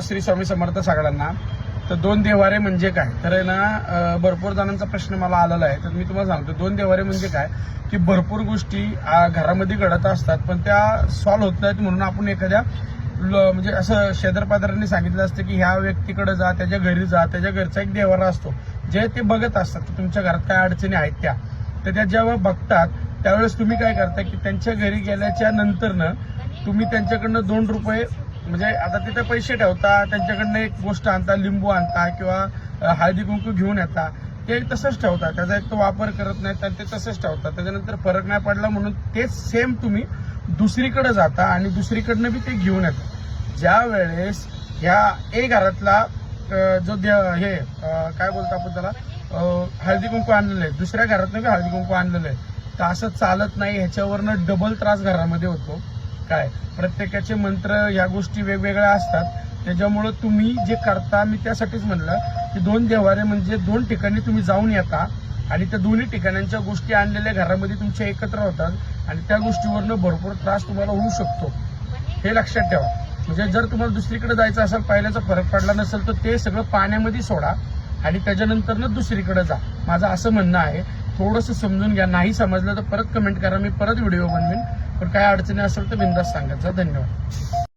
श्री स्वामी समर्थ सगळ्यांना. तर दोन देवारे म्हणजे काय, तर आहे ना भरपूर जणांचा प्रश्न मला आलेला आहे. तर मी तुम्हाला सांगतो दोन देवारे म्हणजे काय, की भरपूर गोष्टी घरामध्ये घडत असतात पण त्या सॉल्व्ह होत नाहीत. म्हणून आपण एखाद्या म्हणजे असं शेजारपाजारांनी सांगितलं असतं की ह्या व्यक्तीकडे जा, त्याच्या घरी जा, त्याच्या घरचा एक देवारा असतो, जे ते बघत असतात की तुमच्या घरात काय अडचणी आहेत त्या जेव्हा बघतात त्यावेळेस तुम्ही काय करता की त्यांच्या घरी गेल्याच्या नंतरनं तुम्ही त्यांच्याकडनं 2 रुपये म्हणजे आता तिथे पैसे ठेवता, त्यांच्याकडनं एक गोष्ट आणता, लिंबू आणता किंवा हळदी कुंकू घेऊन येता, ते तसंच ठेवता, त्याचा एक तो वापर करत नाहीत आणि ते तसंच ठेवतात. त्याच्यानंतर फरक नाही पडला म्हणून तेच सेम तुम्ही दुसरीकडे जाता आणि दुसरीकडनं बी ते घेऊन येतात. ज्या वेळेस ह्या घरातला जो हे काय बोलतो आपण त्याला हळदी कुंकू आणलेलं आहे, दुसऱ्या घरातनं बी हळदी कुंकू आणलेलं आहे, तर असं चालत नाही. ह्याच्यावरनं डबल त्रास घरामध्ये होतो. काय प्रत्येकाचे मंत्र ह्या गोष्टी वेगवेगळ्या असतात, त्याच्यामुळं तुम्ही जे करता, मी त्यासाठीच म्हणलं की 2 देवारे म्हणजे 2 ठिकाणी तुम्ही जाऊन येता आणि त्या दोन्ही ठिकाणांच्या गोष्टी आणलेल्या घरामध्ये तुमच्या एकत्र होतात आणि त्या गोष्टीवरनं भरपूर त्रास तुम्हाला होऊ शकतो, हे लक्षात ठेवा. म्हणजे जर तुम्हाला दुसरीकडे जायचं असेल, पहिल्याचा फरक पडला नसेल तर ते सगळं पाण्यामध्ये सोडा आणि त्याच्यानंतरनं दुसरीकडे जा, माझं असं म्हणणं आहे. थोडंसं समजून घ्या, नाही समजलं तर परत कमेंट करा, मी परत व्हिडिओ बनवेन. पण काय अडचणी असेल तर बिंदास सांगायचं. धन्यवाद.